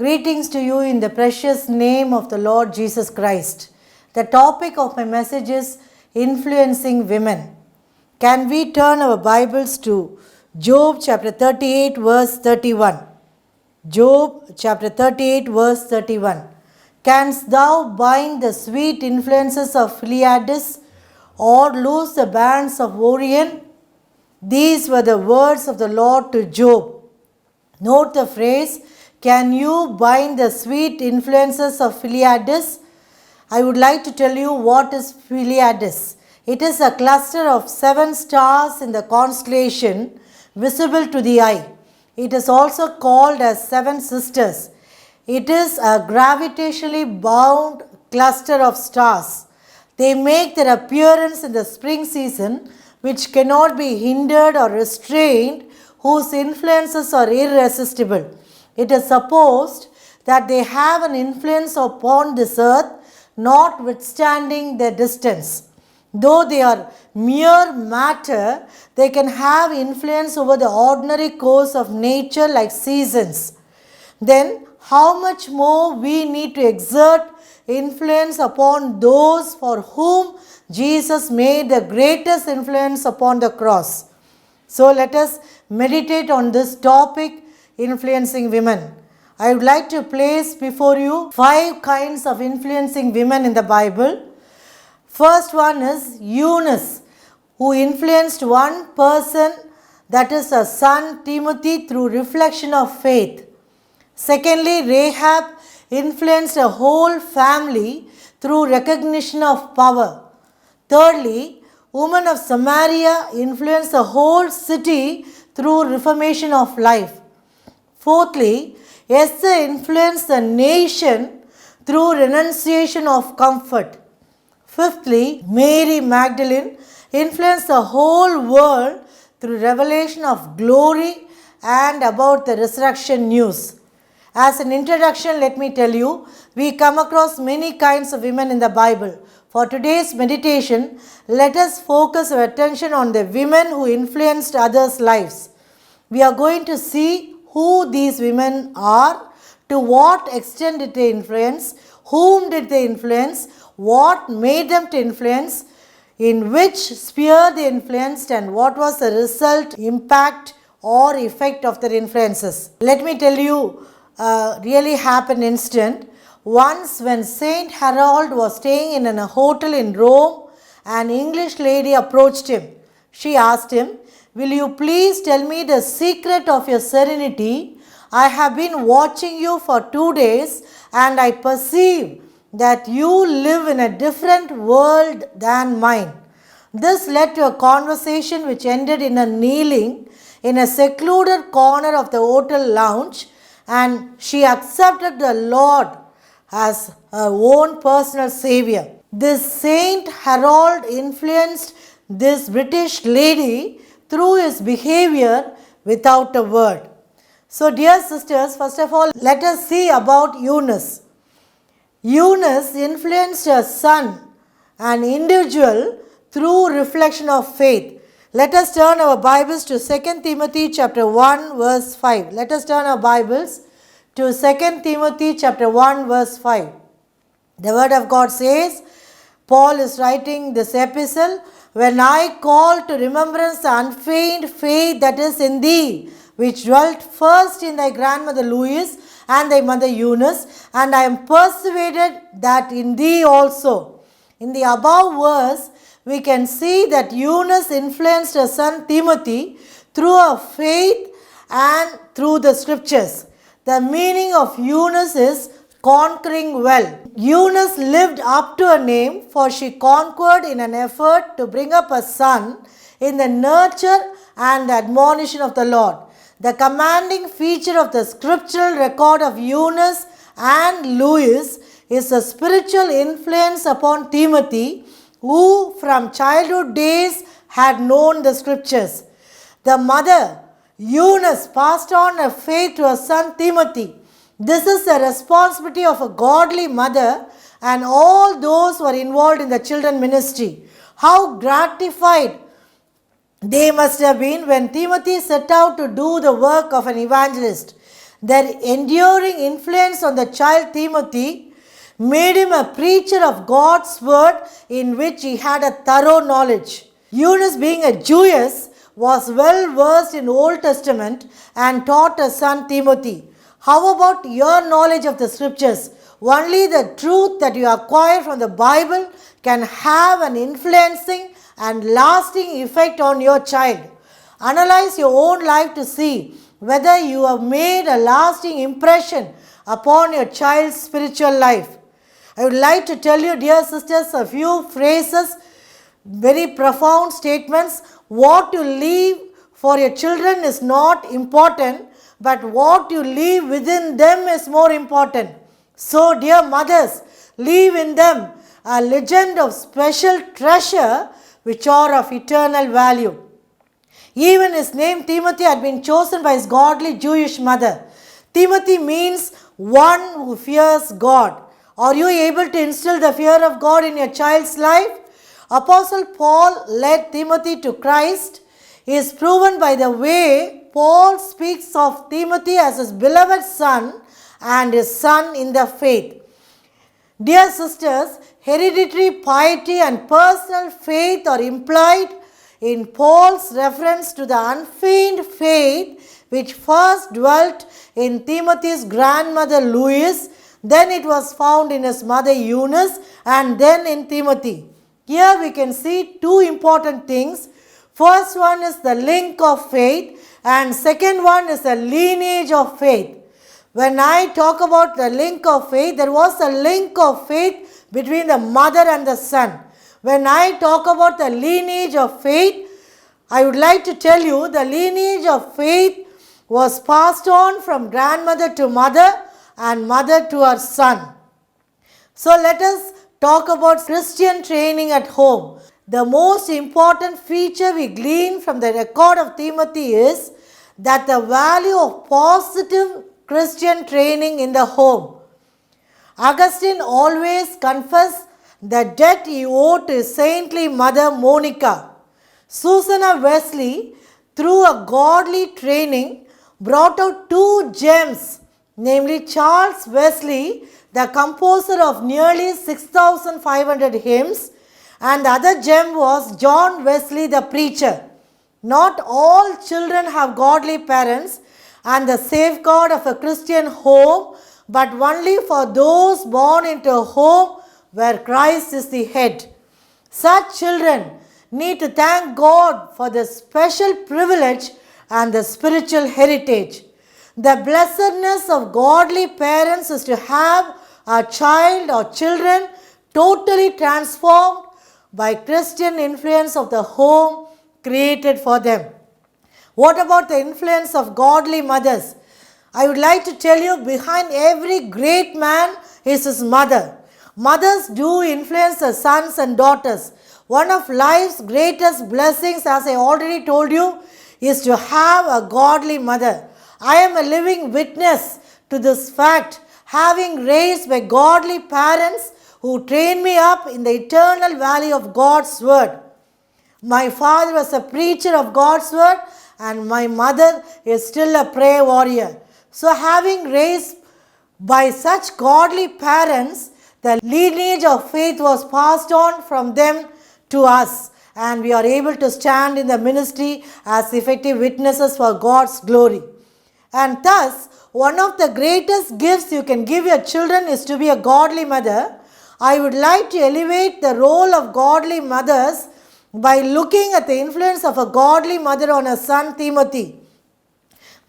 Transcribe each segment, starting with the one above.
Greetings to you in the precious name of the Lord Jesus Christ. The topic of my message is influencing women. Can we turn our Bibles to Job chapter 38 verse 31? Job chapter 38 verse 31. Canst thou bind the sweet influences of Pleiades or loose the bands of Orion? These were the words of the Lord to Job. Note the phrase, can you bind the sweet influences of Pleiades? I would like to tell you what is Pleiades. It is a cluster of 7 stars in the constellation visible to the eye. It is also called as 7 sisters. It is a gravitationally bound cluster of stars. They make their appearance in the spring season, which cannot be hindered or restrained, whose influences are irresistible. It is supposed that they have an influence upon this earth, notwithstanding their distance. Though they are mere matter, they can have influence over the ordinary course of nature like seasons. Then, how much more we need to exert influence upon those for whom Jesus made the greatest influence upon the cross. So let us meditate on this topic, influencing women. I would like to place before you 5 kinds of influencing women in the Bible. First one is Eunice, who influenced one person, that is her son Timothy, through reflection of faith. Secondly, Rahab influenced a whole family through recognition of power. Thirdly, women of Samaria influenced a whole city through reformation of life. Fourthly, Esther influenced the nation through renunciation of comfort. Fifthly, Mary Magdalene influenced the whole world through revelation of glory and about the resurrection news. As an introduction, let me tell you, we come across many kinds of women in the Bible. For today's meditation, let us focus our attention on the women who influenced others' lives. We are going to see who these women are, to what extent did they influence, whom did they influence, what made them to influence, in which sphere they influenced, and what was the result, impact or effect of their influences. Let me tell you a really happened incident. Once when Saint Harold was staying in a hotel in Rome, an English lady approached him. She asked him, "Will you please tell me the secret of your serenity? I have been watching you for 2 days and I perceive that you live in a different world than mine." This led to a conversation which ended in a kneeling in a secluded corner of the hotel lounge, and she accepted the Lord as her own personal savior. This Saint Harold influenced this British lady through his behavior without a word. So dear sisters, first of all, let us see about Eunice. Eunice influenced her son, an individual, through reflection of faith. Let us turn our Bibles to 2 Timothy chapter 1 verse 5. Let us turn our Bibles to 2 Timothy chapter 1 verse 5. The word of God says, Paul is writing this epistle, "When I call to remembrance the unfeigned faith that is in thee, which dwelt first in thy grandmother Lois and thy mother Eunice, and I am persuaded that in thee also." In the above verse, we can see that Eunice influenced her son Timothy through her faith and through the scriptures. The meaning of Eunice is conquering well. Eunice lived up to her name, for she conquered in an effort to bring up a son in the nurture and the admonition of the Lord. The commanding feature of the scriptural record of Eunice and Lois is the spiritual influence upon Timothy, who from childhood days had known the scriptures. The mother, Eunice, passed on her faith to her son Timothy. This is the responsibility of a godly mother and all those who are involved in the children ministry. How gratified they must have been when Timothy set out to do the work of an evangelist. Their enduring influence on the child Timothy made him a preacher of God's word in which he had a thorough knowledge. Eunice, being a Jewess, was well versed in Old Testament and taught her son Timothy. How about your knowledge of the scriptures? Only the truth that you acquire from the Bible can have an influencing and lasting effect on your child. Analyze your own life to see whether you have made a lasting impression upon your child's spiritual life. I would like to tell you, dear sisters, a few phrases, very profound statements. What you leave for your children is not important, but what you leave within them is more important. So, dear mothers, leave in them a legend of special treasure which are of eternal value. Even his name Timothy had been chosen by his godly Jewish mother. Timothy means one who fears God. Are you able to instill the fear of God in your child's life? Apostle Paul led Timothy to Christ. He is proven by the way Paul speaks of Timothy as his beloved son and his son in the faith. Dear sisters, hereditary piety and personal faith are implied in Paul's reference to the unfeigned faith which first dwelt in Timothy's grandmother Lois, then it was found in his mother Eunice, and then in Timothy. Here we can see two important things. First one is the link of faith, and second one is the lineage of faith. When I talk about the link of faith, there was a link of faith between the mother and the son. When I talk about the lineage of faith, I would like to tell you the lineage of faith was passed on from grandmother to mother and mother to her son. So let us talk about Christian training at home. The most important feature we glean from the record of Timothy is that the value of positive Christian training in the home. Augustine always confessed the debt he owed to his saintly mother Monica. Susanna Wesley, through a godly training, brought out two gems, namely Charles Wesley, the composer of nearly 6,500 hymns, and the other gem was John Wesley, the preacher. Not all children have godly parents and the safeguard of a Christian home, but only for those born into a home where Christ is the head. Such children need to thank God for the special privilege and the spiritual heritage. The blessedness of godly parents is to have a child or children totally transformed by Christian influence of the home created for them. What about the influence of godly mothers? I would like to tell you, behind every great man is his mother. Mothers do influence their sons and daughters. One of life's greatest blessings, as I already told you, is to have a godly mother. I am a living witness to this fact, having raised by godly parents who trained me up in the eternal value of God's word. My father was a preacher of God's word, and my mother is still a prayer warrior. So having raised by such godly parents, the lineage of faith was passed on from them to us, and we are able to stand in the ministry as effective witnesses for God's glory. And thus, one of the greatest gifts you can give your children is to be a godly mother. I would like to elevate the role of godly mothers by looking at the influence of a godly mother on her son Timothy.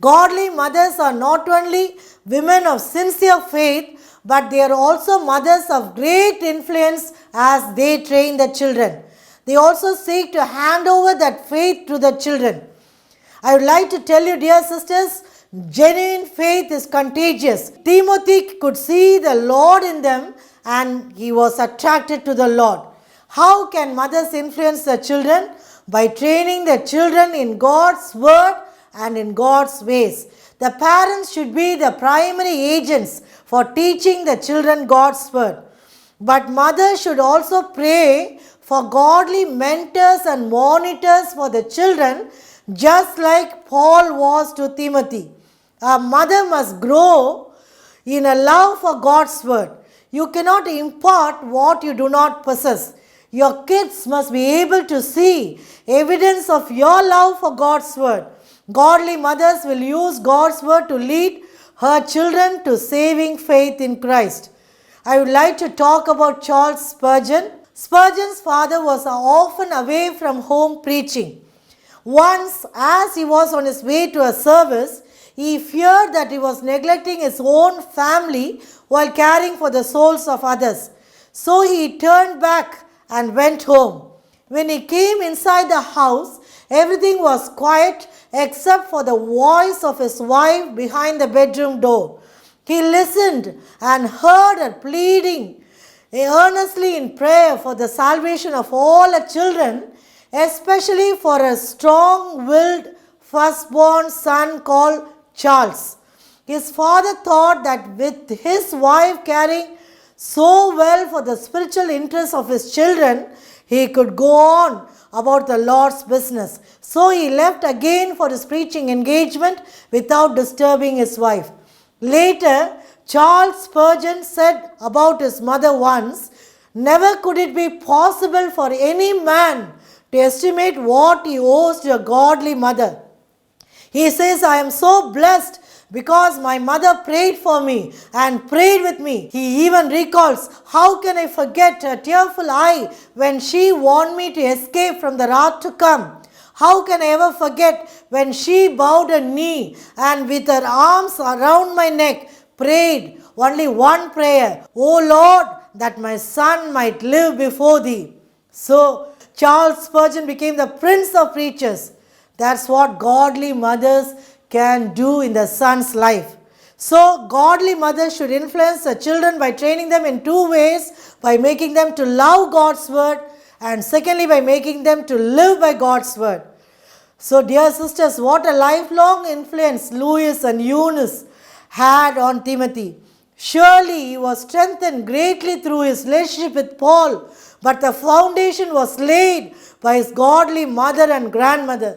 Godly mothers are not only women of sincere faith, but they are also mothers of great influence as they train the children. They also seek to hand over that faith to the children. I would like to tell you, dear sisters, genuine faith is contagious. Timothy could see the Lord in them and he was attracted to the Lord. How can mothers influence their children? By training their children in God's word and in God's ways. The parents should be the primary agents for teaching the children God's word. But mothers should also pray for godly mentors and monitors for the children, just like Paul was to Timothy. A mother must grow in a love for God's word. You cannot impart what you do not possess. Your kids must be able to see evidence of your love for God's word. Godly mothers will use God's word to lead her children to saving faith in Christ. I would like to talk about Charles Spurgeon. Spurgeon's father was often away from home preaching. Once, as he was on his way to a service, he feared that he was neglecting his own family while caring for the souls of others. So he turned back and went home. When he came inside the house, everything was quiet except for the voice of his wife behind the bedroom door. He listened and heard her pleading earnestly in prayer for the salvation of all her children, especially for a strong-willed firstborn son called Charles. His father thought that with his wife caring so well for the spiritual interests of his children, he could go on about the Lord's business. So he left again for his preaching engagement without disturbing his wife. Later, Charles Spurgeon said about his mother once, "Never could it be possible for any man to estimate what he owes to a godly mother." He says, "I am so blessed because my mother prayed for me and prayed with me." He even recalls, "How can I forget her tearful eye when she warned me to escape from the wrath to come? How can I ever forget when she bowed her knee and with her arms around my neck prayed only one prayer, 'O Lord, that my son might live before thee.'" So Charles Spurgeon became the prince of preachers. That's what godly mothers can do in the son's life. So godly mothers should influence the children by training them in two ways: by making them to love God's word, and secondly by making them to live by God's word. So dear sisters, what a lifelong influence Louis and Eunice had on Timothy. Surely he was strengthened greatly through his relationship with Paul, but the foundation was laid by his godly mother and grandmother.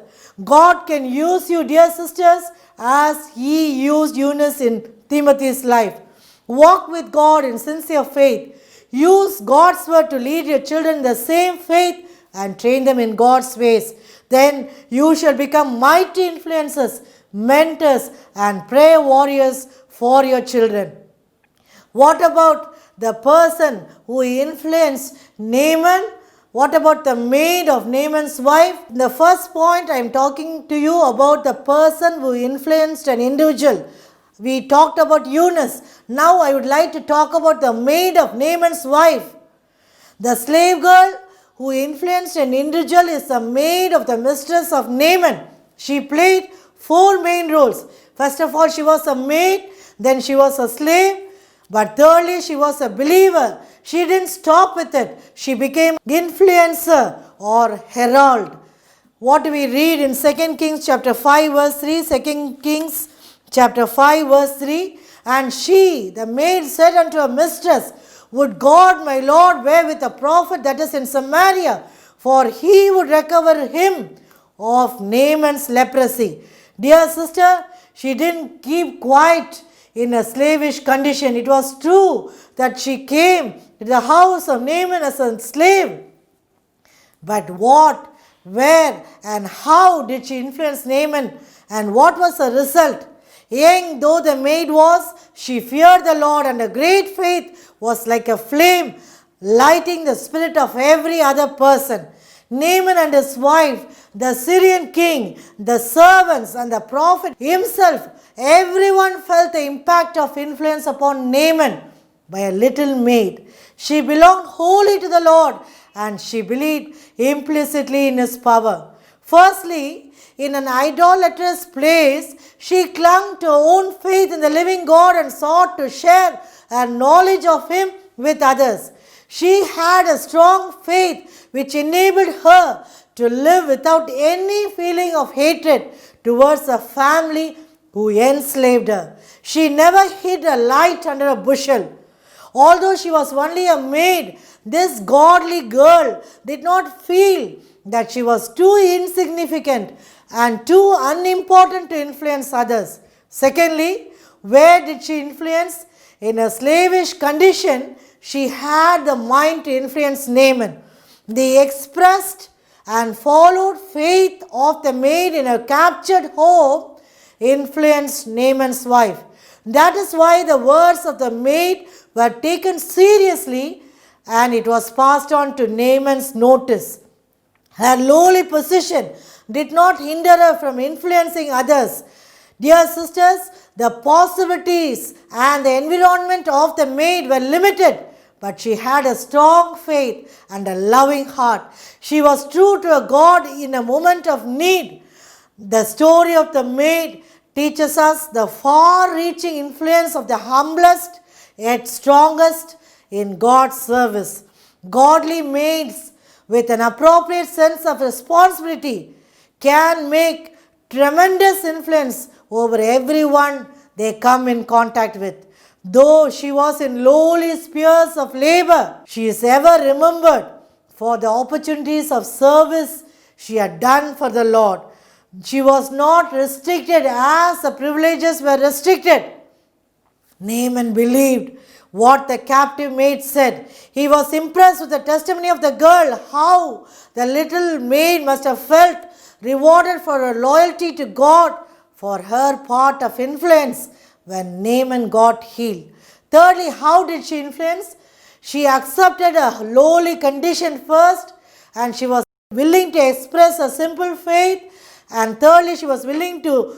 God can use you, dear sisters, as he used Eunice in Timothy's life. Walk with God in sincere faith. Use God's word to lead your children in the same faith and train them in God's ways. Then you shall become mighty influencers, mentors, and prayer warriors for your children. What about the person who influenced Naaman? What about the maid of Naaman's wife? In the first point, I am talking to you about the person who influenced an individual. We talked about Eunice. Now I would like to talk about the maid of Naaman's wife. The slave girl who influenced an individual is the maid of the mistress of Naaman. She played four main roles. First of all, she was a maid, then she was a slave, but thirdly, she was a believer. She didn't stop with it. She became influencer or herald. What do we read in 2 Kings chapter 5 verse 3? 2 Kings chapter 5 verse 3. And she, the maid, said unto her mistress, "Would God my Lord were with a prophet that is in Samaria, for he would recover him of Naaman's leprosy." Dear sister, she didn't keep quiet in a slavish condition. It was true that she came to the house of Naaman as a slave. But what, where, and how did she influence Naaman? And what was the result? Young though the maid was, she feared the Lord, and her great faith was like a flame lighting the spirit of every other person. Naaman and his wife, the Syrian king, the servants, and the prophet himself, everyone felt the impact of influence upon Naaman by a little maid. She belonged wholly to the Lord, and she believed implicitly in his power. Firstly, in an idolatrous place, she clung to her own faith in the living God and sought to share her knowledge of him with others. She had a strong faith which enabled her to live without any feeling of hatred towards a family who enslaved her. She never hid a light under a bushel. Although she was only a maid, this godly girl did not feel that she was too insignificant and too unimportant to influence others. Secondly, where did she influence? In a slavish condition, she had the mind to influence Naaman. The expressed and followed faith of the maid in a captured home influenced Naaman's wife. That is why the words of the maid were taken seriously and it was passed on to Naaman's notice. Her lowly position did not hinder her from influencing others. Dear sisters, the possibilities and the environment of the maid were limited, but she had a strong faith and a loving heart. She was true to a God in a moment of need. The story of the maid teaches us the far-reaching influence of the humblest yet strongest in God's service. Godly maids with an appropriate sense of responsibility can make tremendous influence over everyone they come in contact with. Though she was in lowly spheres of labor, she is ever remembered for the opportunities of service she had done for the Lord. She was not restricted as the privileges were restricted. Naaman believed what the captive maid said. He was impressed with the testimony of the girl, how the little maid must have felt rewarded for her loyalty to God for her part of influence when Naaman got healed. Thirdly, how did she influence? She accepted a lowly condition first, and she was willing to express a simple faith. And thirdly, she was willing to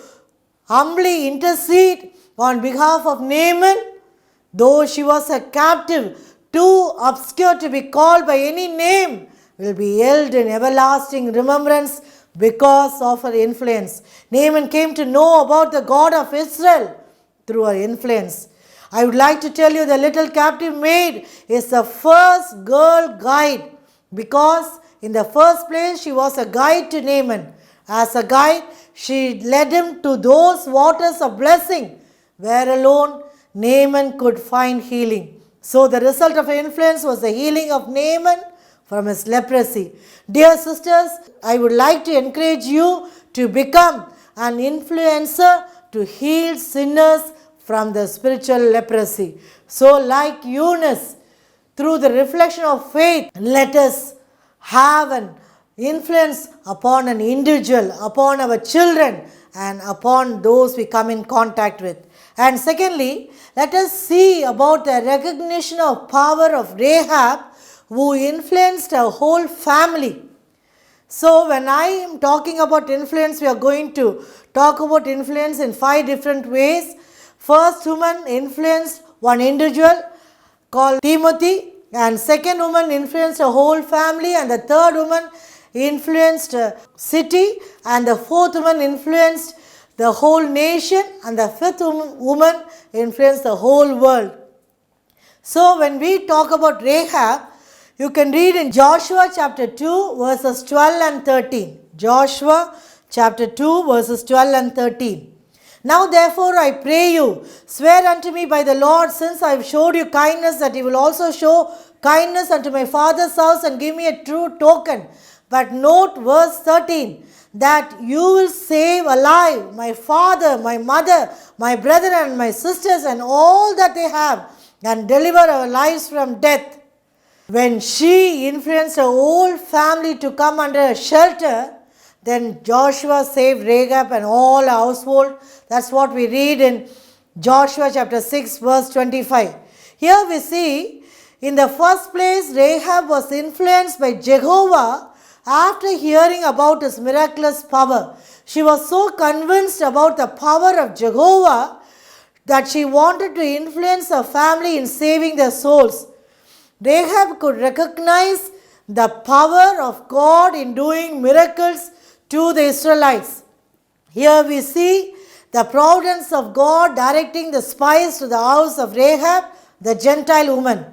humbly intercede on behalf of Naaman. Though she was a captive, too obscure to be called by any name, will be held in everlasting remembrance because of her influence. Naaman came to know about the God of Israel through her influence. I would like to tell you the little captive maid is the first girl guide, because in the first place she was a guide to Naaman. As a guide, she led him to those waters of blessing where alone Naaman could find healing. So the result of her influence was the healing of Naaman from his leprosy. Dear sisters, I would like to encourage you to become an influencer to heal sinners from the spiritual leprosy. So like Eunice, through the reflection of faith, let us have an influence upon an individual, upon our children, and upon those we come in contact with. And secondly, let us see about the recognition of power of Rahab, who influenced her whole family. So when I am talking about influence, we are going to talk about influence in 5 different ways. First woman influenced one individual called Timothy, and second woman influenced a whole family, and the third woman influenced a city, and the fourth woman influenced the whole nation, and the fifth woman influenced the whole world. So when we talk about Rahab, you can read in Joshua chapter 2 verses 12 and 13. Joshua chapter 2 verses 12 and 13. Now therefore I pray you, swear unto me by the Lord, since I have showed you kindness, that you will also show kindness unto my father's house and give me a true token. But note verse 13, that you will save alive my father, my mother, my brother and my sisters and all that they have, and deliver our lives from death. When she influenced her whole family to come under a shelter, then Joshua saved Rahab and all her household. That's what we read in Joshua chapter 6 verse 25. Here we see, in the first place, Rahab was influenced by Jehovah after hearing about his miraculous power. She was so convinced about the power of Jehovah that she wanted to influence her family in saving their souls. Rahab could recognize the power of God in doing miracles to the Israelites. Here we see the providence of God directing the spies to the house of Rahab, the Gentile woman.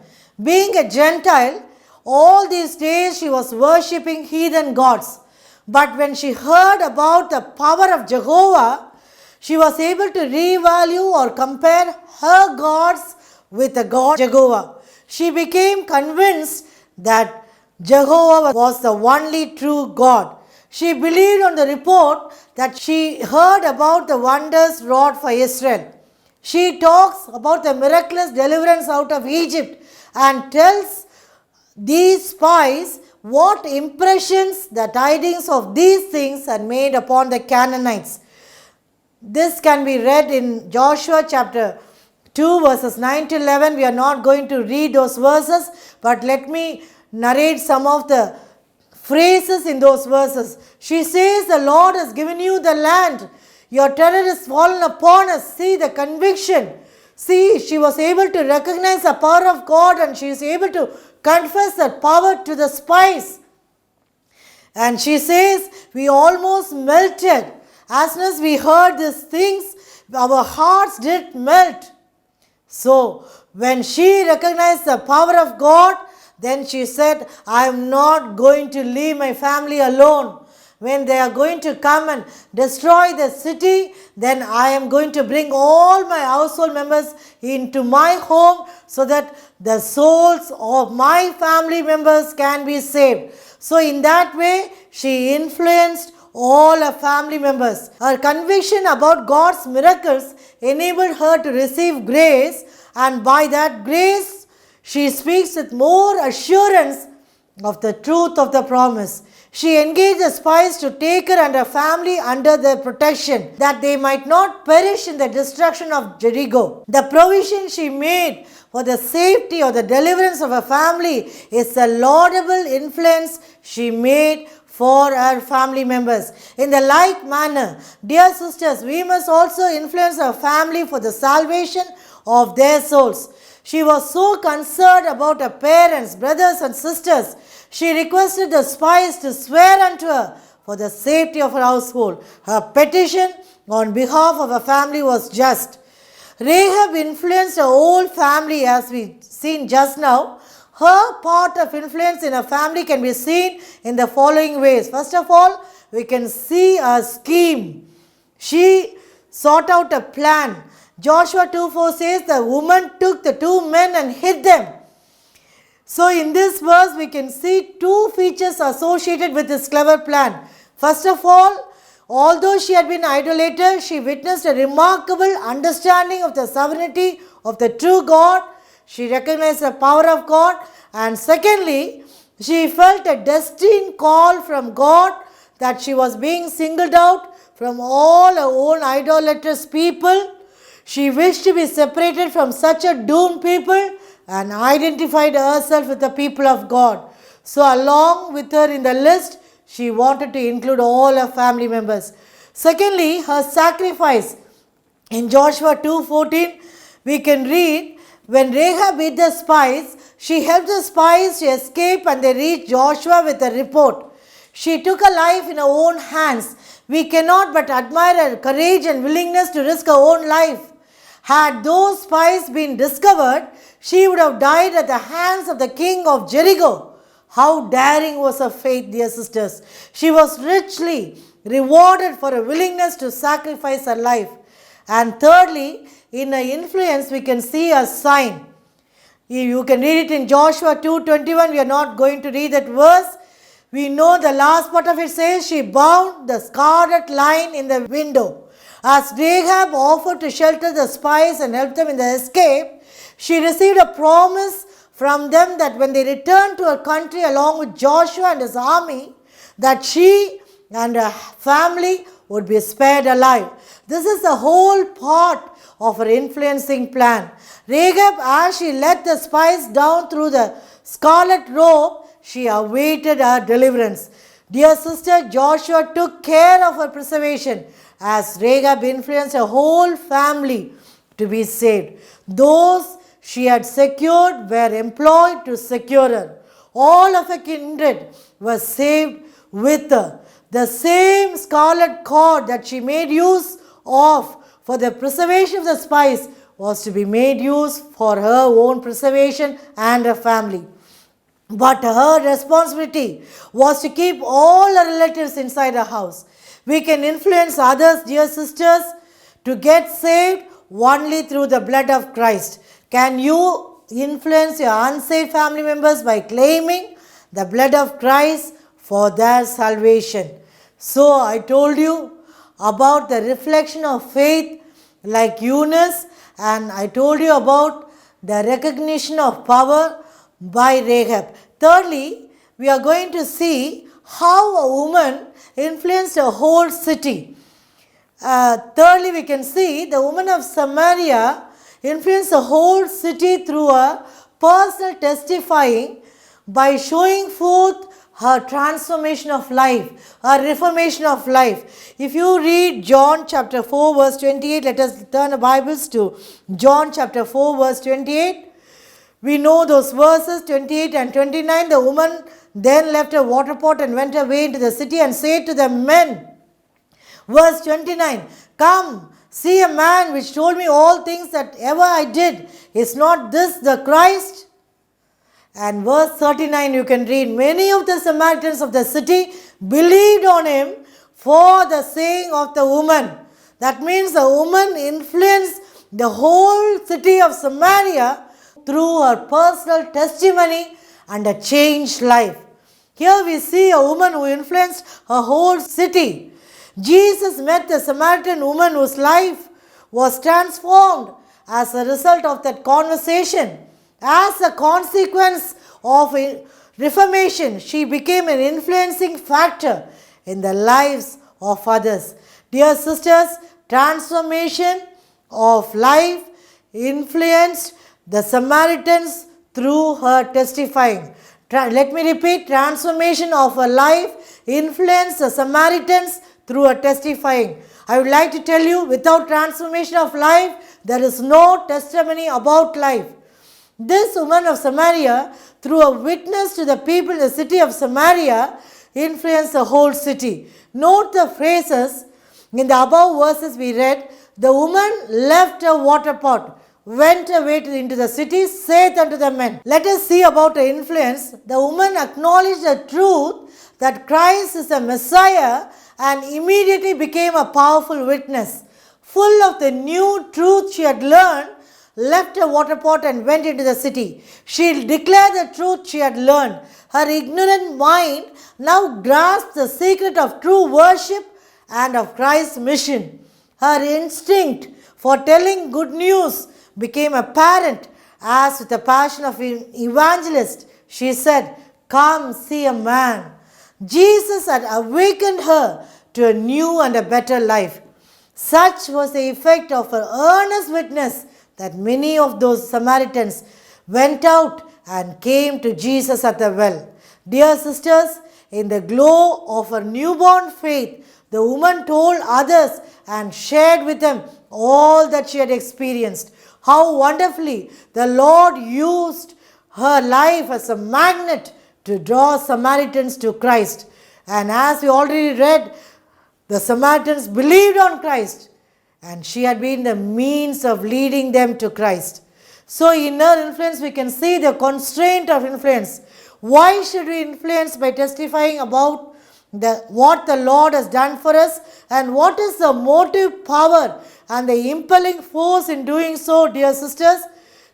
Being a Gentile, all these days she was worshipping heathen gods. But when she heard about the power of Jehovah, she was able to revalue or compare her gods with the God Jehovah. She became convinced that Jehovah was the only true God. She believed on the report that she heard about the wonders wrought for Israel. She talks about the miraculous deliverance out of Egypt and tells these spies what impressions the tidings of these things had made upon the Canaanites. This can be read in Joshua chapter 2 verses 9 to 11. We are not going to read those verses, but let me narrate some of the phrases in those verses. She says, the Lord has given you the land. Your terror is fallen upon us. See the conviction. See, she was able to recognize the power of God, and she is able to confess that power to the spies. And she says, we almost melted. As soon as we heard these things, our hearts did melt. So, when she recognized the power of God, then she said, I am not going to leave my family alone. When they are going to come and destroy the city, then I am going to bring all my household members into my home so that the souls of my family members can be saved. So in that way, she influenced all her family members. Her conviction about God's miracles enabled her to receive grace, and by that grace, she speaks with more assurance of the truth of the promise. She engaged the spies to take her and her family under their protection, that they might not perish in the destruction of Jericho. The provision she made for the safety or the deliverance of her family is a laudable influence she made for her family members. In the like manner, dear sisters, we must also influence our family for the salvation of their souls. She was so concerned about her parents, brothers and sisters. She requested the spies to swear unto her for the safety of her household. Her petition on behalf of her family was just. Rahab influenced her whole family, as we seen just now. Her part of influence in her family can be seen in the following ways. First of all, we can see a scheme. She sought out a plan. Joshua 2:4 says the woman took the two men and hid them. So in this verse we can see two features associated with this clever plan. First of all, although she had been idolater, she witnessed a remarkable understanding of the sovereignty of the true God. She recognized the power of God. And secondly, she felt a destined call from God that she was being singled out from all her own idolatrous people. She wished to be separated from such a doomed people and identified herself with the people of God. So along with her in the list, she wanted to include all her family members. Secondly, her sacrifice. In Joshua 2:14, we can read, when Rahab hid the spies, she helped the spies to escape and they reached Joshua with a report. She took her life in her own hands. We cannot but admire her courage and willingness to risk her own life. Had those spies been discovered, she would have died at the hands of the king of Jericho. How daring was her faith, dear sisters. She was richly rewarded for her willingness to sacrifice her life. And thirdly, in her influence, we can see a sign. You can read it in Joshua 2:21. We are not going to read that verse. We know the last part of it says, she bound the scarlet line in the window. As Rahab offered to shelter the spies and help them in the escape, she received a promise from them that when they returned to her country along with Joshua and his army, that she and her family would be spared alive. This is the whole part of her influencing plan. Rahab, as she led the spies down through the scarlet robe, she awaited her deliverance. Dear sister, Joshua took care of her preservation as Rahab influenced her whole family to be saved. Those she had secured were employed to secure her. All of her kindred were saved with her. The same scarlet cord that she made use of for the preservation of the spies was to be made use for her own preservation and her family. But her responsibility was to keep all her relatives inside her house. We can influence others, dear sisters, to get saved only through the blood of Christ. Can you influence your unsaved family members by claiming the blood of Christ for their salvation? So I told you about the reflection of faith like Eunice, and I told you about the recognition of power by Rahab. Thirdly, we are going to see how a woman influenced a whole city. Thirdly, we can see the woman of Samaria influenced the whole city through her personal testifying by showing forth her transformation of life, her reformation of life. If you read John chapter 4 verse 28, let us turn our Bibles to John chapter 4 verse 28. We know those verses 28 and 29. The woman then left her water pot and went away into the city and said to the men, verse 29, come, see a man which told me all things that ever I did. Is not this the Christ? And verse 39 you can read, many of the Samaritans of the city believed on him for the saying of the woman. That means the woman influenced the whole city of Samaria through her personal testimony and a changed life. Here we see a woman who influenced her whole city. Jesus met the Samaritan woman whose life was transformed as a result of that conversation. As a consequence of reformation, she became an influencing factor in the lives of others. Dear sisters, transformation of life influenced the Samaritans through her testifying. Let me repeat, transformation of her life influenced the Samaritans through her testifying. I would like to tell you, without transformation of life, there is no testimony about life. This woman of Samaria, through a witness to the people in the city of Samaria, influenced the whole city. Note the phrases in the above verses we read. The woman left her water pot, went away into the city, saith unto the men. Let us see about her influence. The woman acknowledged the truth that Christ is the Messiah and immediately became a powerful witness. Full of the new truth she had learned, left her water pot and went into the city. She declared the truth she had learned. Her ignorant mind now grasped the secret of true worship and of Christ's mission. Her instinct for telling good news became apparent as with the passion of an evangelist. She said, come see a man. Jesus had awakened her to a new and a better life. Such was the effect of her earnest witness that many of those Samaritans went out and came to Jesus at the well. Dear sisters, in the glow of her newborn faith, the woman told others and shared with them all that she had experienced. How wonderfully the Lord used her life as a magnet to draw Samaritans to Christ. And as we already read, the Samaritans believed on Christ, and she had been the means of leading them to Christ. So in her influence we can see the constraint of influence. Why should we influence? By testifying about what the Lord has done for us, and what is the motive power and the impelling force in doing so, dear sisters?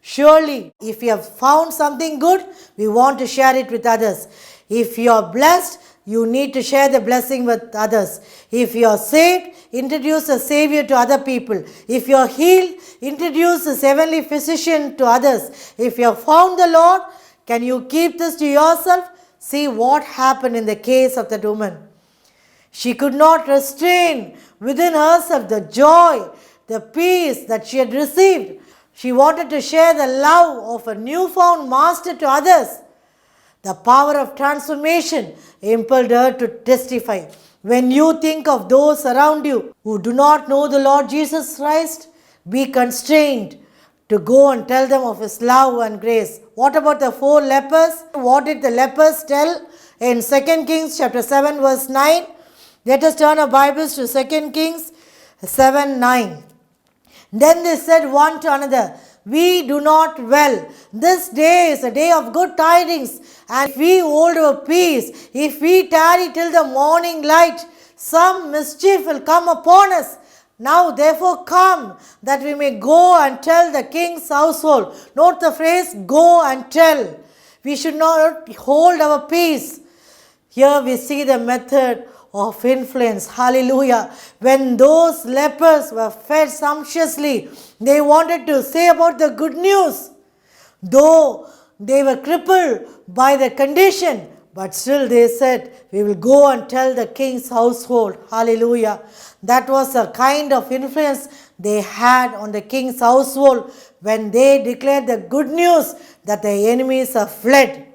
Surely, if you have found something good, we want to share it with others. If you are blessed, you need to share the blessing with others. If you are saved, introduce the Savior to other people. If you are healed, introduce the heavenly physician to others. If you have found the Lord, can you keep this to yourself? See what happened in the case of that woman. She could not restrain within herself the joy, the peace that she had received. She wanted to share the love of a newfound master to others. The power of transformation impelled her to testify. When you think of those around you who do not know the Lord Jesus Christ, be constrained to go and tell them of His love and grace. What about the 4 lepers? What did the lepers tell in 2 Kings chapter 7 verse 9? Let us turn our Bibles to 2 Kings 7:9. Then they said one to another, we do not well. This day is a day of good tidings, and if we hold our peace, if we tarry till the morning light, some mischief will come upon us. Now therefore come, that we may go and tell the king's household. Note the phrase, go and tell. We should not hold our peace. Here we see the method of influence. Hallelujah. When those lepers were fed sumptuously, they wanted to say about the good news. Though they were crippled by the condition, but still they said, we will go and tell the king's household. Hallelujah. That was a kind of influence they had on the king's household when they declared the good news that the enemies are fled.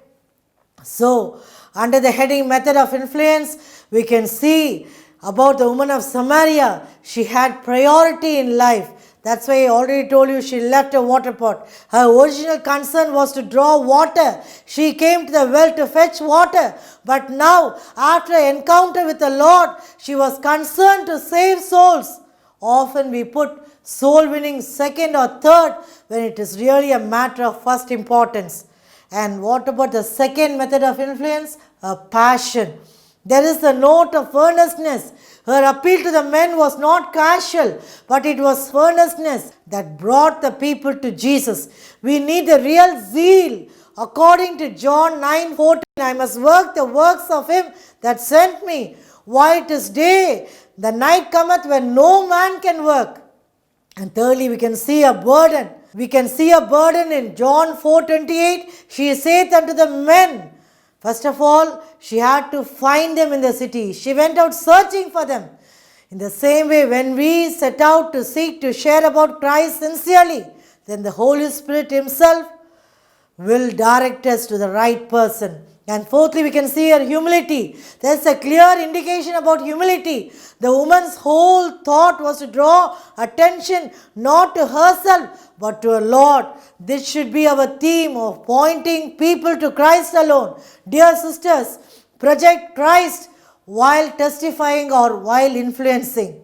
So, under the heading method of influence, we can see about the woman of Samaria. She had priority in life. That's why I already told you she left a water pot. Her original concern was to draw water. She came to the well to fetch water. But now, after an encounter with the Lord, she was concerned to save souls. Often we put soul winning second or third when it is really a matter of first importance. And what about the second method of influence? A passion. There is a note of earnestness. Her appeal to the men was not casual, but it was earnestness that brought the people to Jesus. We need the real zeal. According to John 9:14, I must work the works of him that sent me. While it is day, the night cometh when no man can work. And thirdly, we can see a burden. We can see a burden in John 4:28. She saith unto the men. First of all, she had to find them in the city. She went out searching for them. In the same way, when we set out to seek to share about Christ sincerely, then the Holy Spirit himself will direct us to the right person. And fourthly, we can see her humility. There's a clear indication about humility. The woman's whole thought was to draw attention not to herself, but to her Lord. This should be our theme of pointing people to Christ alone. Dear sisters, project Christ while testifying or while influencing.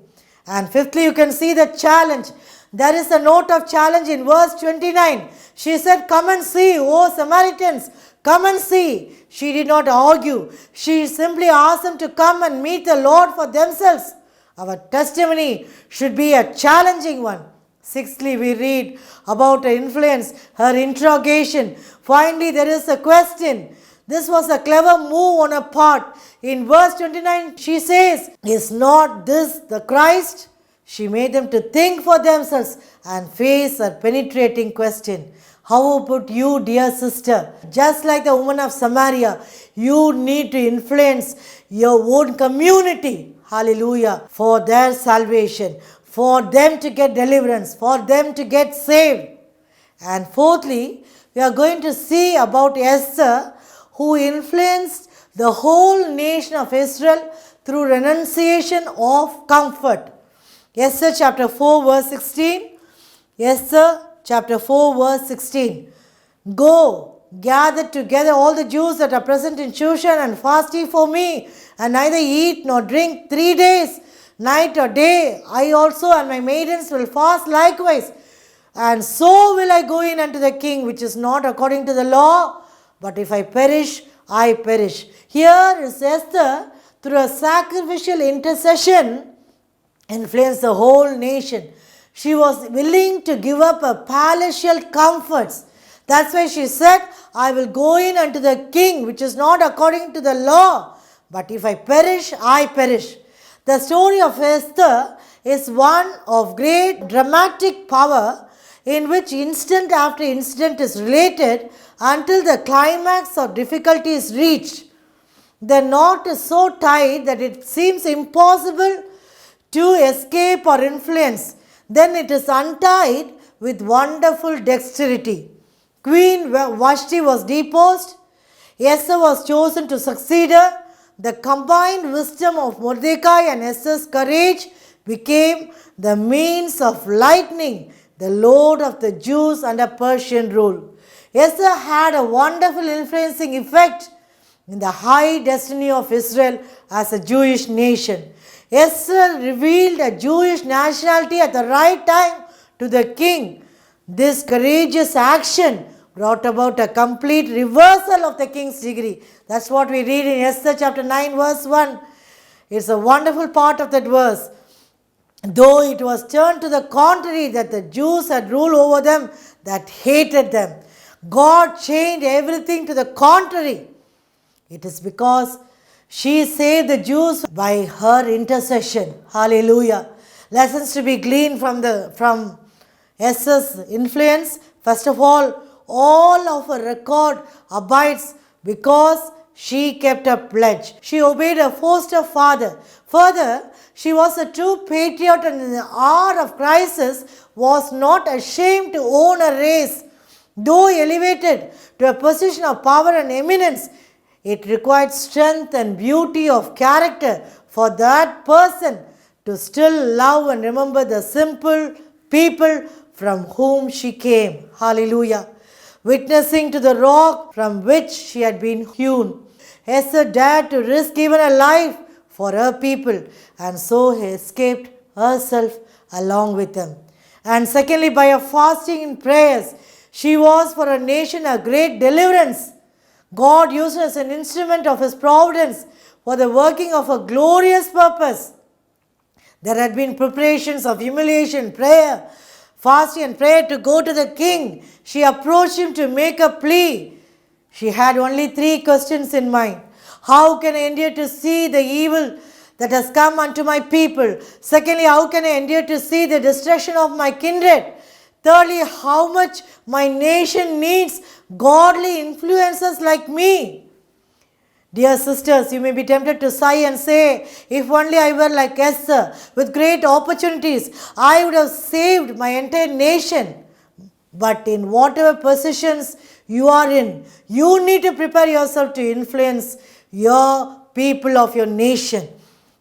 And fifthly, you can see the challenge. There is a note of challenge in verse 29. She said, come and see, O Samaritans, come and see. She did not argue. She simply asked them to come and meet the Lord for themselves. Our testimony should be a challenging one. Sixthly, we read about her influence, her interrogation. Finally, there is a question. This was a clever move on her part. In verse 29, she says, is not this the Christ? She made them to think for themselves and face a penetrating question. How about you, dear sister? Just like the woman of Samaria, you need to influence your own community. Hallelujah. For their salvation, for them to get deliverance, for them to get saved. And fourthly, we are going to see about Esther, who influenced the whole nation of Israel through renunciation of comfort. Esther chapter 4 verse 16. Esther chapter 4 verse 16. Go, gather together all the Jews that are present in Shushan and fast ye for me, and neither eat nor drink 3 days, night or day. I also and my maidens will fast likewise. And so will I go in unto the king, which is not according to the law, but if I perish, I perish. Here is Esther, through a sacrificial intercession, influenced the whole nation. She was willing to give up her palatial comforts. That's why she said, I will go in unto the king, which is not according to the law, but if I perish, I perish. The story of Esther is one of great dramatic power, in which incident after incident is related until the climax of difficulty is reached. The knot is so tight that it seems impossible to escape or influence. Then it is untied with wonderful dexterity. Queen Vashti was deposed. Esther was chosen to succeed her. The combined wisdom of Mordecai and Esther's courage became the means of lightening the load of the Jews under Persian rule. Esther had a wonderful influencing effect in the high destiny of Israel as a Jewish nation. Esther revealed a Jewish nationality at the right time to the king. This courageous action brought about a complete reversal of the king's degree. That's what we read in Esther chapter 9 verse 1. It's a wonderful part of that verse. Though it was turned to the contrary, that the Jews had rule over them that hated them, God changed everything to the contrary. It is because She saved the Jews by her intercession. Hallelujah. Lessons to be gleaned from Esther's influence. First of all of her record abides because she kept a pledge. She obeyed her foster father. Further, she was a true patriot and in the hour of crisis was not ashamed to own a race. Though elevated to a position of power and eminence, it required strength and beauty of character for that person to still love and remember the simple people from whom she came. Hallelujah. Witnessing to the rock from which she had been hewn, Esther dared to risk even her life for her people, and so escaped herself along with them. And secondly, by her fasting and prayers, she was for her nation a great deliverance. God used her as an instrument of His providence for the working of a glorious purpose. There had been preparations of humiliation, prayer, fasting and prayer to go to the king. She approached him to make a plea. She had only 3 questions in mind. How can I endure to see the evil that has come unto my people? Secondly, how can I endure to see the destruction of my kindred? Thirdly, how much my nation needs godly influences like me. Dear sisters, you may be tempted to sigh and say, if only I were like Esther, with great opportunities, I would have saved my entire nation. But in whatever positions you are in, you need to prepare yourself to influence your people of your nation.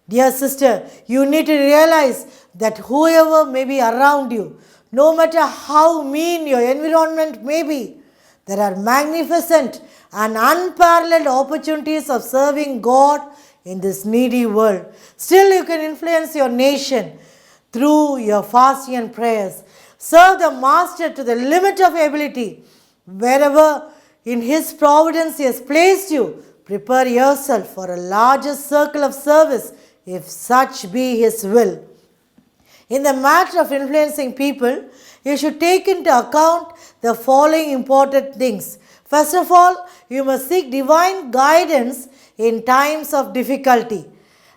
Dear sister, you need to realize that whoever may be around you, no matter how mean your environment may be, there are magnificent and unparalleled opportunities of serving God in this needy world. Still, you can influence your nation through your fasting and prayers. Serve the Master to the limit of ability. Wherever in His providence He has placed you, prepare yourself for a larger circle of service if such be His will. In the matter of influencing people, you should take into account the following important things. First of all, you must seek divine guidance in times of difficulty.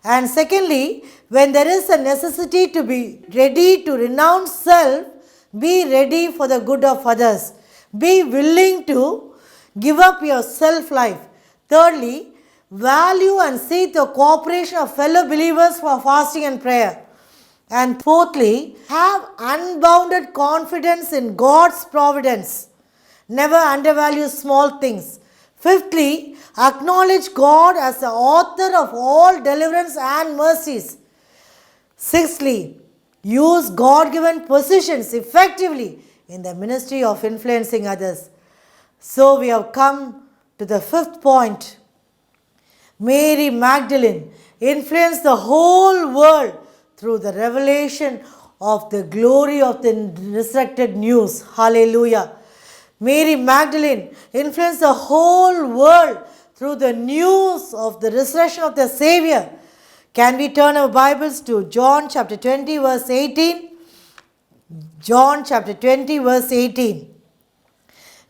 And secondly, when there is a necessity to be ready to renounce self, be ready for the good of others. Be willing to give up your self-life. Thirdly, value and seek the cooperation of fellow believers for fasting and prayer. And fourthly, have unbounded confidence in God's providence. Never undervalue small things. Fifthly, acknowledge God as the author of all deliverance and mercies. Sixthly, use God-given positions effectively in the ministry of influencing others. So we have come to the 5th point. Mary Magdalene influenced the whole world through the revelation of the glory of the resurrected news. Hallelujah. Mary Magdalene influenced the whole world through the news of the resurrection of the Savior. Can we turn our Bibles to John chapter 20 verse 18? John chapter 20 verse 18.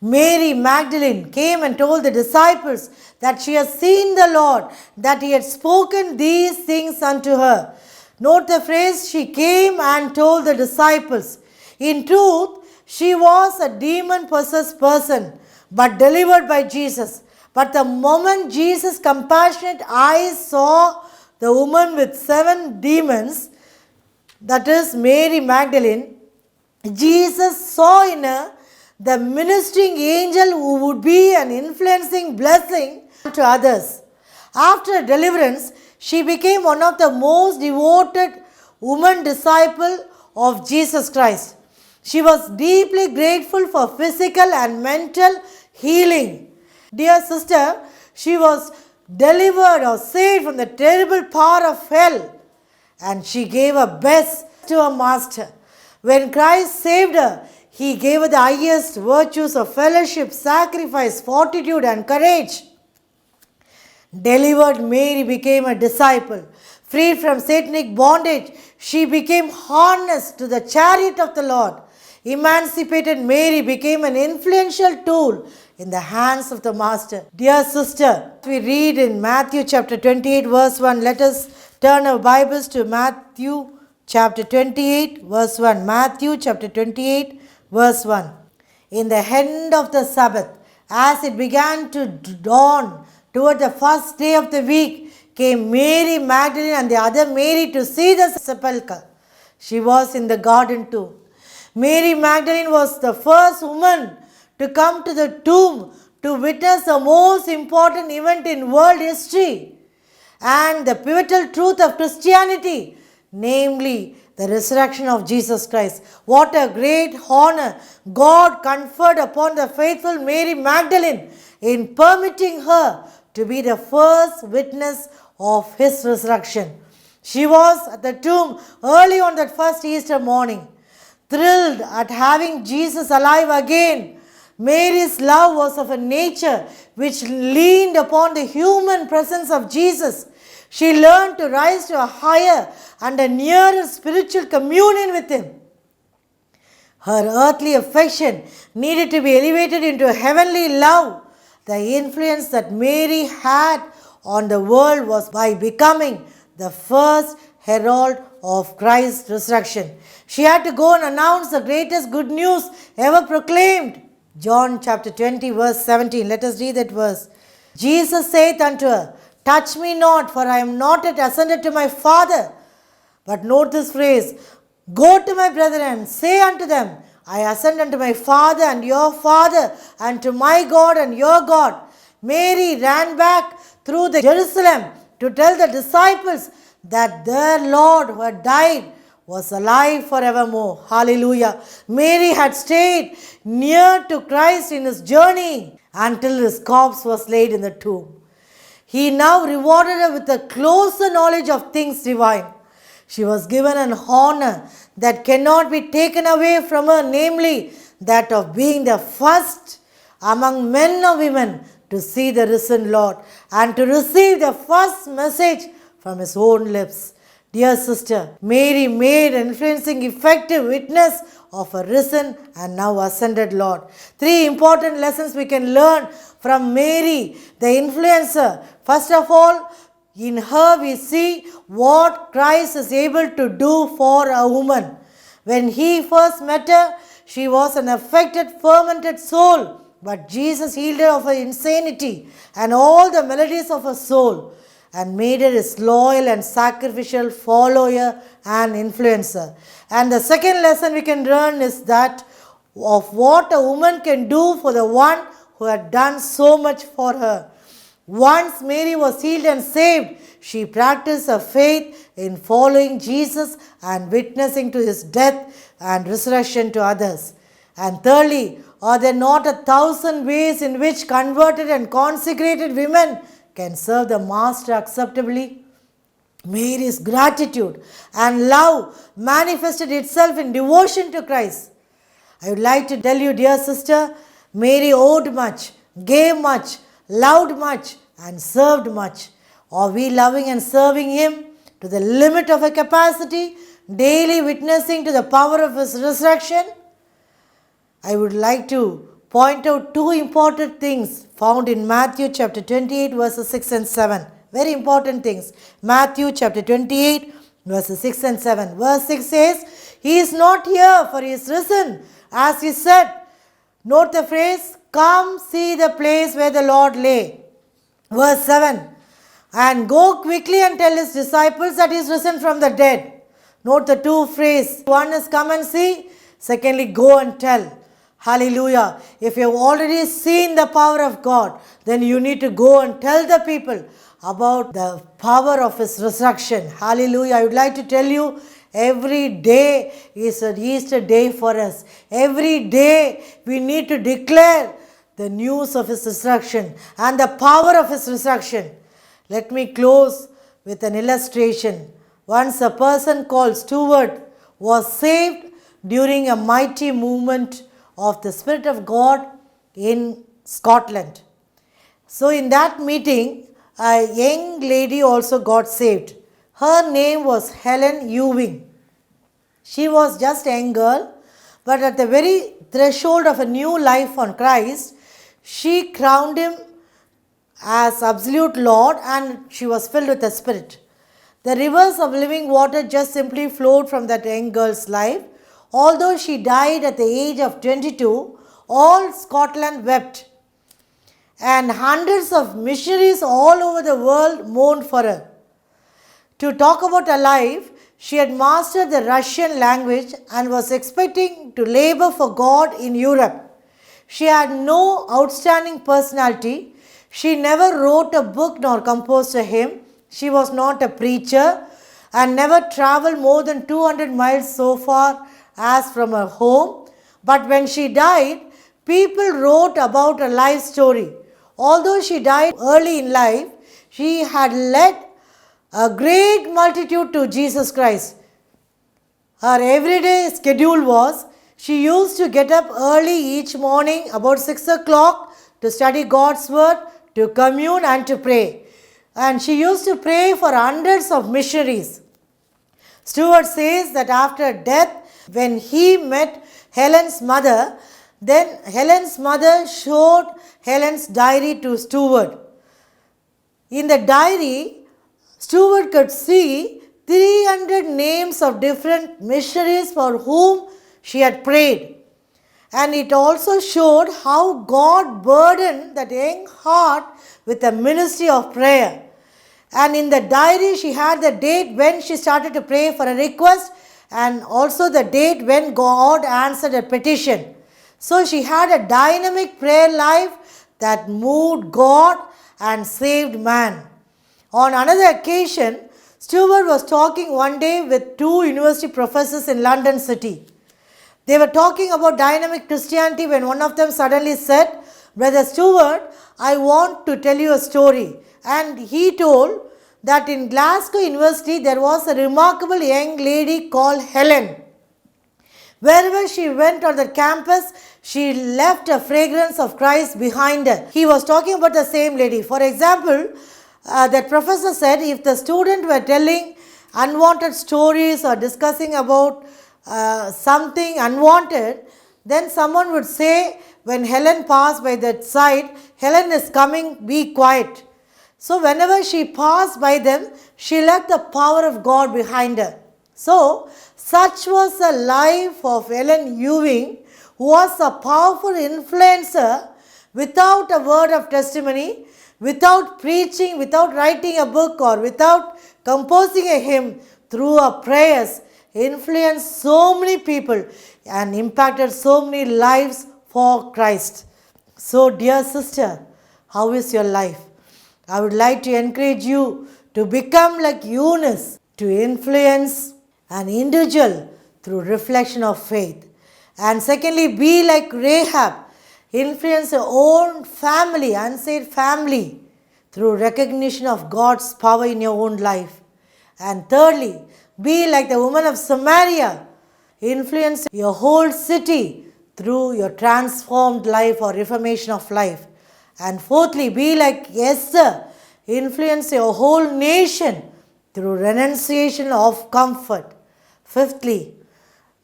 Mary Magdalene came and told the disciples that she had seen the Lord, that He had spoken these things unto her. Note the phrase, she came and told the disciples. In truth, she was a demon-possessed person, but delivered by Jesus. But the moment Jesus' compassionate eyes saw the woman with 7 demons, that is Mary Magdalene, Jesus saw in her the ministering angel who would be an influencing blessing to others. After deliverance, she became one of the most devoted women disciple of Jesus Christ. She was deeply grateful for physical and mental healing. Dear sister, she was delivered or saved from the terrible power of hell, and she gave her best to her master. When Christ saved her, He gave her the highest virtues of fellowship, sacrifice, fortitude, and courage. Delivered, Mary became a disciple. Freed from satanic bondage, she became harnessed to the chariot of the Lord. emancipated Mary became an influential tool in the hands of the Master. Dear sister, we read in Matthew chapter 28 verse 1. Let us turn our Bibles to Matthew chapter 28 verse 1. Matthew chapter 28 verse 1. In the end of the Sabbath, as it began to dawn toward the first day of the week, came Mary Magdalene and the other Mary to see the sepulchre. She was in the garden too. Mary Magdalene was the first woman to come to the tomb to witness the most important event in world history and the pivotal truth of Christianity, namely the resurrection of Jesus Christ. What a great honor God conferred upon the faithful Mary Magdalene in permitting her to be the first witness of His resurrection. She was at the tomb early on that first Easter morning, thrilled at having Jesus alive again. Mary's love was of a nature which leaned upon the human presence of Jesus. She learned to rise to a higher and a nearer spiritual communion with Him. Her earthly affection needed to be elevated into a heavenly love. The influence that Mary had on the world was by becoming the first herald of Christ's resurrection. She had to go and announce the greatest good news ever proclaimed. John chapter 20 verse 17. Let us read that verse. Jesus saith unto her, Touch me not, for I am not yet ascended to my Father. But note this phrase, Go to my brethren and say unto them, I ascend unto my Father and your Father, and to my God and your God. Mary ran back through the Jerusalem to tell the disciples that their Lord who had died was alive forevermore. Hallelujah. Mary had stayed near to Christ in His journey until His corpse was laid in the tomb. He now rewarded her with a closer knowledge of things divine. She was given an honor that cannot be taken away from her, namely that of being the first among men or women to see the risen Lord and to receive the first message from His own lips. Dear sister, Mary made an influencing, effective witness of a risen and now ascended Lord. 3 important lessons we can learn from Mary, the influencer. First of all, in her we see what Christ is able to do for a woman. When He first met her, she was an affected, fermented soul, but Jesus healed her of her insanity and all the maladies of her soul and made her His loyal and sacrificial follower and influencer. And the second lesson we can learn is that of what a woman can do for the one who had done so much for her. Once Mary was healed and saved, she practiced her faith in following Jesus and witnessing to His death and resurrection to others. And thirdly, are there not 1,000 ways in which converted and consecrated women can serve the Master acceptably? Mary's gratitude and love manifested itself in devotion to Christ. I would like to tell you, dear sister, Mary owed much, gave much, loved much, and served much. Are we loving and serving Him to the limit of our capacity, daily witnessing to the power of His resurrection? I would like to point out 2 important things found in Matthew chapter 28 verses 6 and 7. Very important things. Matthew chapter 28 verses 6 and 7. Verse 6 says, He is not here, for He is risen, as He said. Note the phrase, Come see the place where the Lord lay. Verse 7, And go quickly and tell His disciples that He is risen from the dead. Note the 2 phrases. One is come and see. Secondly, go and tell. Hallelujah. If you have already seen the power of God, then you need to go and tell the people about the power of His resurrection. Hallelujah. I would like to tell you, every day is an Easter day for us. Every day we need to declare the news of His resurrection and the power of His resurrection. Let me close with an illustration. Once a person called Stuart was saved during a mighty movement of the Spirit of God in Scotland. So in that meeting, a young lady also got saved. Her name was Helen Ewing. She was just a young girl, But at the very threshold of a new life on Christ, she crowned him as absolute Lord, and she was filled with the Spirit. The rivers of living water just simply flowed from that young girl's life. Although she died at the age of 22, all Scotland wept, and hundreds of missionaries all over the world mourned for her. To talk about her life, she had mastered the Russian language and was expecting to labor for God in Europe. She had no outstanding personality. She never wrote a book nor composed a hymn. She was not a preacher and never traveled more than 200 miles so far as from her home. But when she died, people wrote about her life story. Although she died early in life, she had led a great multitude to Jesus Christ. Her everyday schedule was she used to get up early each morning about 6 o'clock to study God's word, to commune and to pray. And she used to pray for hundreds of missionaries. Stewart says that after death, when he met Helen's mother, then Helen's mother showed Helen's diary to Stewart. In the diary, Stewart could see 300 names of different missionaries for whom she had prayed. And it also showed how God burdened that young heart with a ministry of prayer. And in the diary, she had the date when she started to pray for a request and also the date when God answered her petition. So she had a dynamic prayer life that moved God and saved man. On another occasion, Stewart was talking one day with two university professors in London City. They were talking about dynamic Christianity when one of them suddenly said, "Brother Stewart, I want to tell you a story." And he told that in Glasgow University there was a remarkable young lady called Helen. Wherever she went on the campus, she left a fragrance of Christ behind her. He was talking about the same lady. For example, that professor said if the student were telling unwanted stories or discussing about something unwanted, then someone would say, when Helen passed by that side, "Helen is coming, be quiet." So whenever she passed by them, she left the power of God behind her. So such was the life of Helen Ewing, who was a powerful influencer without a word of testimony, without preaching, without writing a book or without composing a hymn. Through her prayers, influenced so many people and impacted so many lives for Christ. So dear sister, how is your life? I would like to encourage you to become like Eunice, to influence an individual through reflection of faith. And secondly, be like Rahab, influence your own family, unsaved family, through recognition of God's power in your own life. And thirdly, be like the woman of Samaria, influence your whole city through your transformed life or reformation of life. And fourthly, be like Esther, influence your whole nation through renunciation of comfort. Fifthly,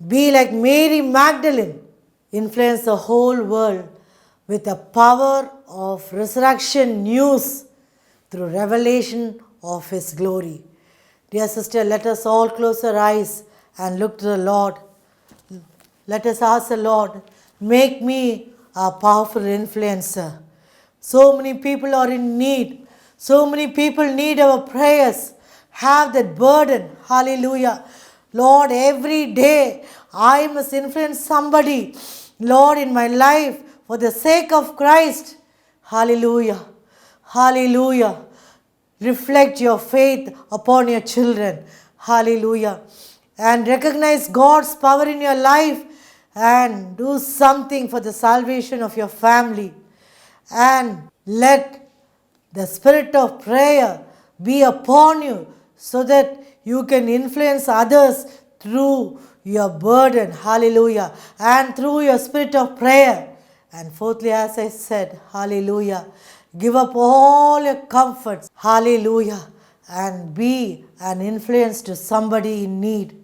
be like Mary Magdalene, influence the whole world with the power of resurrection news through revelation of His glory. Dear sister, let us all close our eyes and look to the Lord. Let us ask the Lord, make me a powerful influencer. So many people are in need. So many people need our prayers. Have that burden. Hallelujah. Lord, every day I must influence somebody, Lord, in my life for the sake of Christ. Hallelujah. Hallelujah. Reflect your faith upon your children. Hallelujah. And recognize God's power in your life and do something for the salvation of your family. And let the spirit of prayer be upon you so that you can influence others through your burden. Hallelujah. And through your spirit of prayer. And fourthly, as I said, hallelujah, give up all your comforts. Hallelujah. And be an influence to somebody in need.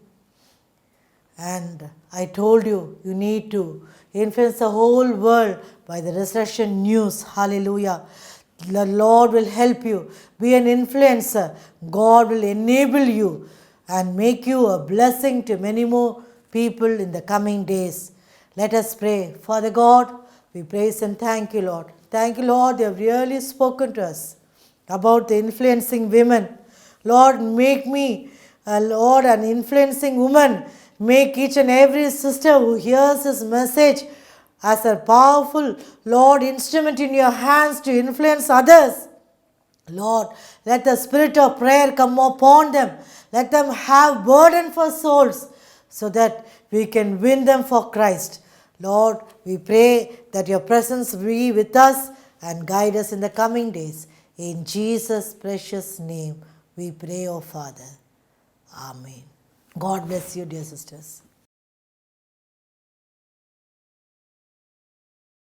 And I told you, you need to influence the whole world by the resurrection news. Hallelujah. The Lord will help you. Be an influencer. God will enable you and make you a blessing to many more people in the coming days. Let us pray. Father God, we praise and thank you, Lord. Thank you, Lord. You have really spoken to us about the influencing women. Lord, make me, Lord, an influencing woman. Make each and every sister who hears this message as a powerful, Lord, instrument in your hands to influence others. Lord, let the spirit of prayer come upon them. Let them have burden for souls so that we can win them for Christ. Lord, we pray that your presence be with us and guide us in the coming days. In Jesus' precious name, we pray, O Father. Amen. God bless you, dear sisters.